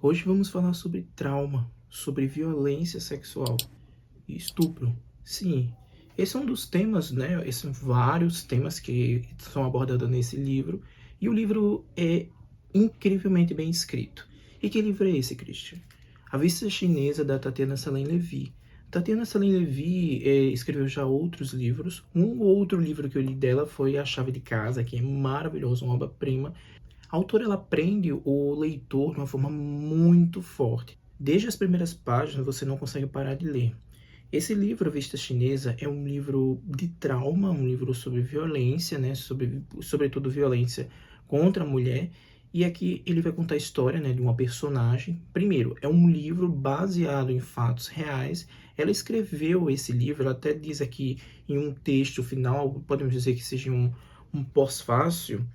Hoje vamos falar sobre trauma, sobre violência sexual e estupro. Sim, esse é um dos temas, né? Esses são vários temas que são abordados nesse livro. E o livro é incrivelmente bem escrito. E que livro é esse, Christian? A Vista Chinesa, da Tatiana Salim-Levy. Tatiana Salim-Levy escreveu já outros livros. Um outro livro que eu li dela foi A Chave de Casa, que é maravilhoso, uma obra-prima. A autora ela prende o leitor de uma forma muito forte. Desde as primeiras páginas você não consegue parar de ler. Esse livro, A Vista Chinesa, é um livro de trauma, um livro sobre violência, né? Sobretudo violência contra a mulher. E aqui ele vai contar a história, né, de uma personagem. Primeiro, é um livro baseado em fatos reais. Ela escreveu esse livro, ela até diz aqui em um texto final, podemos dizer que seja um pós-fácil,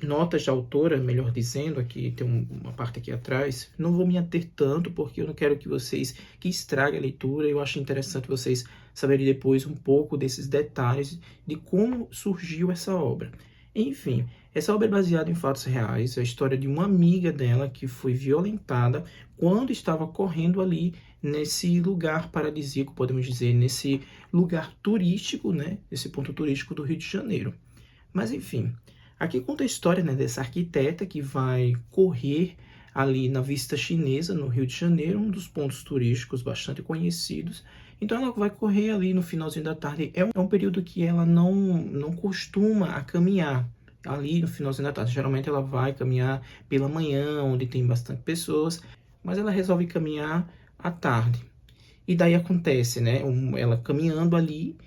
notas de autora, melhor dizendo, aqui tem uma parte aqui atrás. Não vou me ater tanto, porque eu não quero que estrague a leitura. Eu acho interessante vocês saberem depois um pouco desses detalhes de como surgiu essa obra. Enfim, essa obra é baseada em fatos reais. É a história de uma amiga dela que foi violentada quando estava correndo ali nesse lugar paradisíaco, podemos dizer, nesse lugar turístico, né? Esse ponto turístico do Rio de Janeiro. Mas enfim, aqui conta a história, né, dessa arquiteta que vai correr ali na Vista Chinesa, no Rio de Janeiro, um dos pontos turísticos bastante conhecidos. Então ela vai correr ali no finalzinho da tarde. É um período que ela não costuma a caminhar ali no finalzinho da tarde. Geralmente ela vai caminhar pela manhã, onde tem bastante pessoas, mas ela resolve caminhar à tarde. E daí acontece, né? Ela caminhando ali,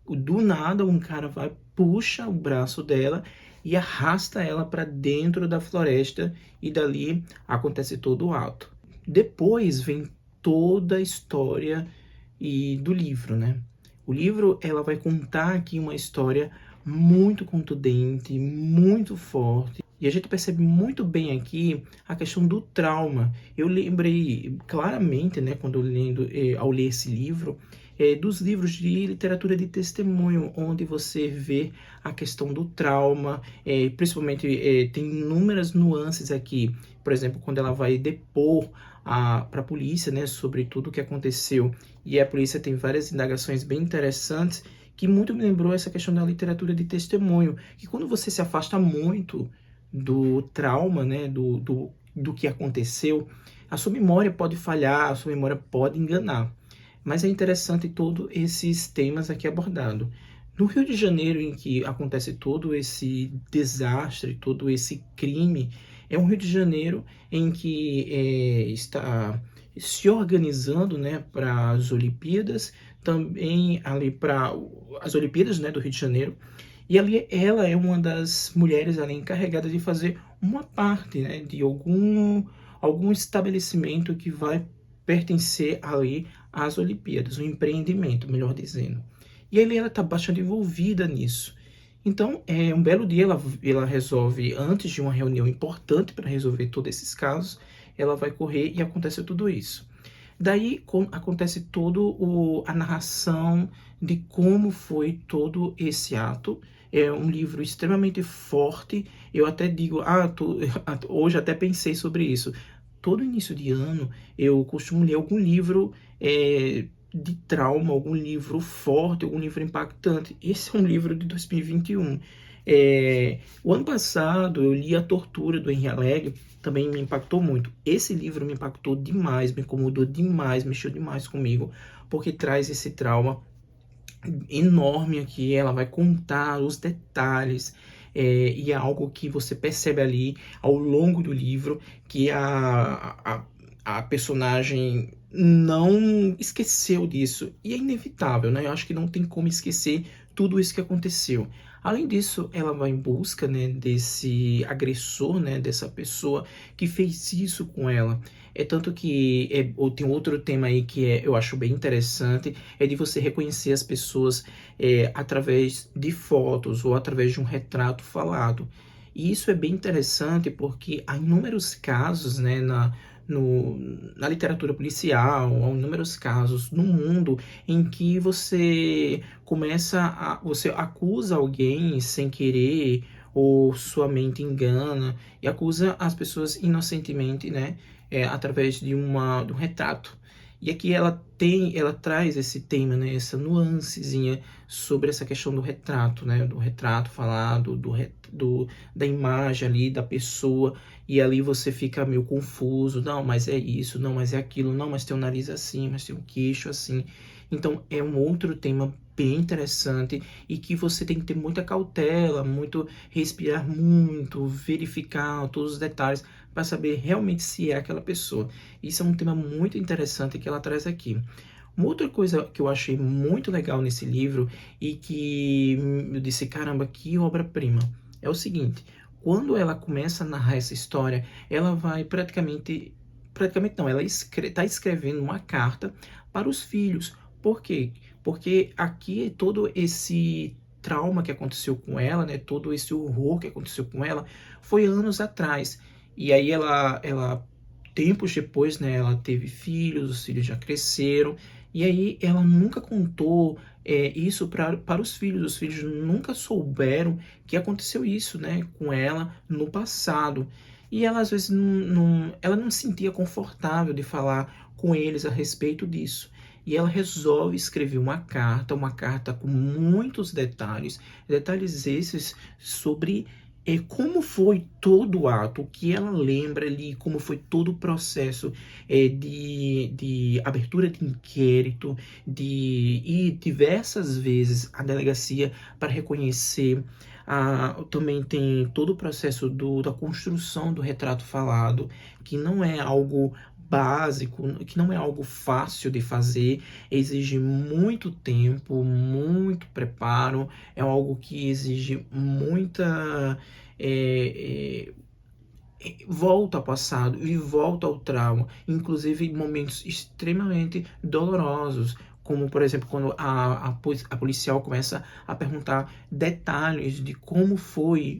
do nada um cara vai, puxa o braço dela e arrasta ela para dentro da floresta, e dali acontece todo o ato. Depois vem toda a história do livro, né? O livro ela vai contar aqui uma história muito contundente, muito forte. E a gente percebe muito bem aqui a questão do trauma. Eu lembrei claramente, né, quando ao ler esse livro, dos livros de literatura de testemunho, onde você vê a questão do trauma, principalmente tem inúmeras nuances aqui. Por exemplo, quando ela vai depor para a polícia, né, sobre tudo o que aconteceu, e a polícia tem várias indagações bem interessantes, que muito me lembrou essa questão da literatura de testemunho, que quando você se afasta muito do trauma, né, do que aconteceu, a sua memória pode falhar, a sua memória pode enganar. Mas é interessante todos esses temas aqui abordados. No Rio de Janeiro, em que acontece todo esse desastre, todo esse crime, é um Rio de Janeiro em que está se organizando, né, para as Olimpíadas, também ali para as Olimpíadas, né, do Rio de Janeiro. E ali ela é uma das mulheres ali encarregada de fazer uma parte, né, de algum estabelecimento que vai pertencer ali às Olimpíadas, um empreendimento, melhor dizendo. E ali ela está bastante envolvida nisso. Então, um belo dia ela resolve, antes de uma reunião importante para resolver todos esses casos, ela vai correr e acontece tudo isso. Daí acontece todo a narração de como foi todo esse ato. É um livro extremamente forte. Eu até digo, hoje até pensei sobre isso. Todo início de ano eu costumo ler algum livro de trauma, algum livro forte, algum livro impactante. Esse é um livro de 2021. O ano passado eu li A Tortura, do Henri Allegri, também me impactou muito. Esse livro me impactou demais, me incomodou demais, mexeu demais comigo, porque traz esse trauma enorme aqui. Ela vai contar os detalhes, e é algo que você percebe ali ao longo do livro, que a personagem não esqueceu disso, e é inevitável, né? Eu acho que não tem como esquecer tudo isso que aconteceu. Além disso, ela vai em busca, né, desse agressor, né, dessa pessoa que fez isso com ela. É tanto que tem outro tema aí que eu acho bem interessante, é de você reconhecer as pessoas através de fotos ou através de um retrato falado. E isso é bem interessante porque há inúmeros casos, né, na literatura policial, há inúmeros casos no mundo em que você acusa alguém sem querer, ou sua mente engana e acusa as pessoas inocentemente, né, através de um retrato. E aqui ela traz esse tema, né, essa nuancezinha sobre essa questão do retrato, né, do retrato falado, da imagem ali da pessoa, e ali você fica meio confuso, não, mas é isso, não, mas é aquilo, não, mas tem um nariz assim, mas tem um queixo assim. Então é um outro tema bem interessante e que você tem que ter muita cautela, muito respirar muito, verificar todos os detalhes para saber realmente se é aquela pessoa. Isso é um tema muito interessante que ela traz aqui. Uma outra coisa que eu achei muito legal nesse livro e que eu disse, caramba, que obra-prima, é o seguinte: quando ela começa a narrar essa história, ela vai praticamente não, ela está escrevendo uma carta para os filhos. Por quê? Porque aqui todo esse trauma que aconteceu com ela, né, todo esse horror que aconteceu com ela, foi anos atrás. E aí tempos depois, né, ela teve filhos, os filhos já cresceram, e aí ela nunca contou isso para os filhos nunca souberam que aconteceu isso, né, com ela no passado. E ela às vezes ela não se sentia confortável de falar com eles a respeito disso. E ela resolve escrever uma carta com muitos detalhes, detalhes esses sobre como foi todo o ato, o que ela lembra ali, como foi todo o processo de abertura de inquérito, de ir diversas vezes à delegacia para reconhecer. Também tem todo o processo da construção do retrato falado, que não é algo básico, que não é algo fácil de fazer, exige muito tempo, muito preparo, é algo que exige muita volta ao passado e volta ao trauma, inclusive em momentos extremamente dolorosos, como por exemplo quando a policial começa a perguntar detalhes de como foi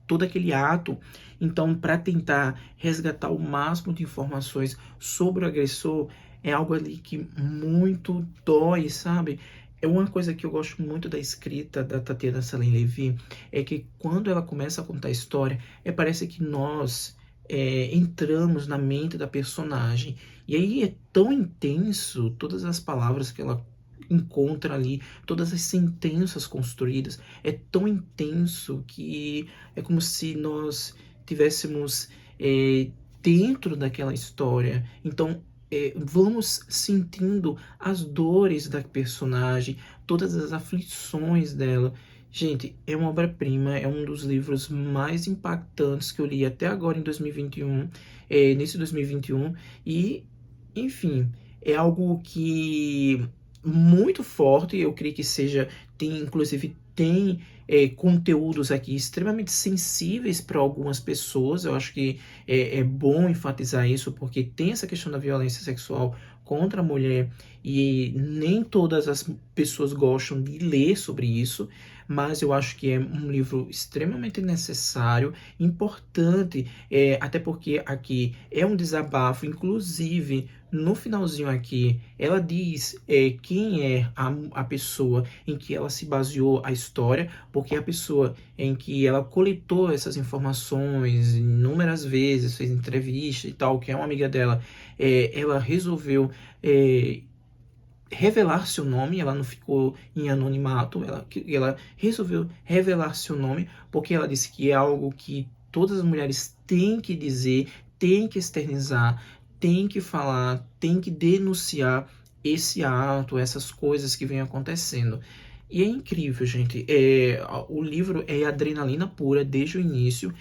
todo aquele ato. Então, para tentar resgatar o máximo de informações sobre o agressor, é algo ali que muito dói, sabe? É uma coisa que eu gosto muito da escrita da Tatiana Salem Levi, é que quando ela começa a contar a história, parece que nós entramos na mente da personagem. E aí é tão intenso todas as palavras que ela encontra ali, todas as sentenças construídas, é tão intenso que é como se nós tivéssemos dentro daquela história. Então, vamos sentindo as dores da personagem, todas as aflições dela. Gente, é uma obra-prima, é um dos livros mais impactantes que eu li até agora em 2021, nesse 2021, e, enfim, é algo que muito forte, eu creio que seja, tem conteúdos aqui extremamente sensíveis para algumas pessoas. Eu acho que é bom enfatizar isso, porque tem essa questão da violência sexual contra a mulher e nem todas as pessoas gostam de ler sobre isso, mas eu acho que é um livro extremamente necessário, importante, até porque aqui é um desabafo, inclusive no finalzinho aqui, ela diz quem é a pessoa em que ela se baseou a história, porque a pessoa em que ela coletou essas informações inúmeras vezes, fez entrevista e tal, que é uma amiga dela, ela resolveu revelar seu nome, ela não ficou em anonimato, ela resolveu revelar seu nome, porque ela disse que é algo que todas as mulheres têm que dizer, têm que externizar, têm que falar, têm que denunciar esse ato, essas coisas que vêm acontecendo. E é incrível, gente. O livro é adrenalina pura desde o início.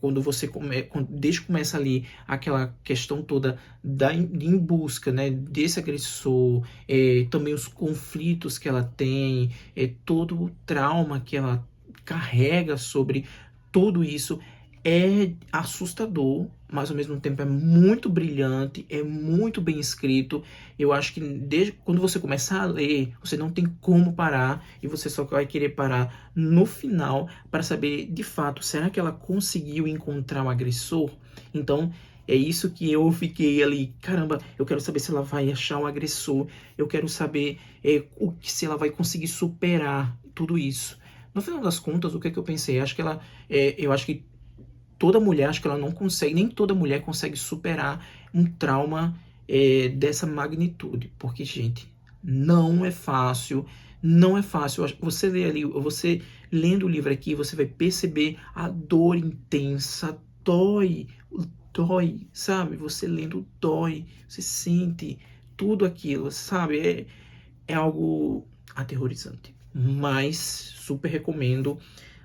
Quando desde que começa ali aquela questão toda em busca, né, desse agressor, também os conflitos que ela tem, todo o trauma que ela carrega sobre tudo isso, é assustador, mas ao mesmo tempo é muito brilhante, é muito bem escrito. Eu acho que desde quando você começar a ler, você não tem como parar e você só vai querer parar no final para saber de fato, será que ela conseguiu encontrar o agressor? Então, é isso que eu fiquei ali, caramba, eu quero saber se ela vai achar o agressor, eu quero saber se ela vai conseguir superar tudo isso. No final das contas, o que é que eu pensei? Acho que eu acho que toda mulher, acho que ela não consegue, nem toda mulher consegue superar um trauma dessa magnitude. Porque, gente, não é fácil, não é fácil. Você lê ali, você lendo o livro aqui, você vai perceber a dor intensa, dói, sabe? Você lendo dói, você sente tudo aquilo, sabe? É algo aterrorizante. Mas super recomendo.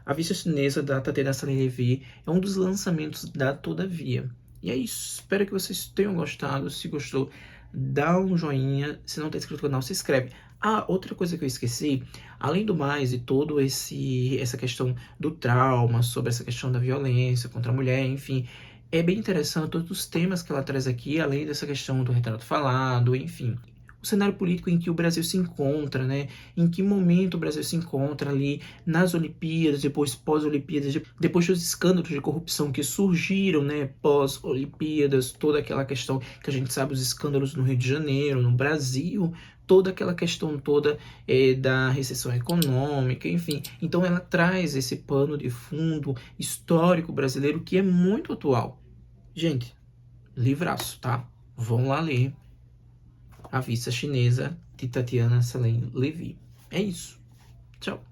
A Vista Chinesa da Tatiana Saleh é um dos lançamentos da Todavia. E é isso. Espero que vocês tenham gostado. Se gostou, dá um joinha. Se não está inscrito no canal, se inscreve. Ah, outra coisa que eu esqueci, além do mais, e todo essa questão do trauma, sobre essa questão da violência contra a mulher, enfim, é bem interessante todos os temas que ela traz aqui, além dessa questão do retrato falado, enfim, o cenário político em que o Brasil se encontra, né? Em que momento o Brasil se encontra ali nas Olimpíadas, depois pós-Olimpíadas, depois dos escândalos de corrupção que surgiram, né? Pós-Olimpíadas, toda aquela questão que a gente sabe, os escândalos no Rio de Janeiro, no Brasil, toda aquela questão toda da recessão econômica, enfim. Então ela traz esse pano de fundo histórico brasileiro que é muito atual. Gente, livraço, tá? Vão lá ler A Vista Chinesa, de Tatiana Saleh Levy. É isso. Tchau.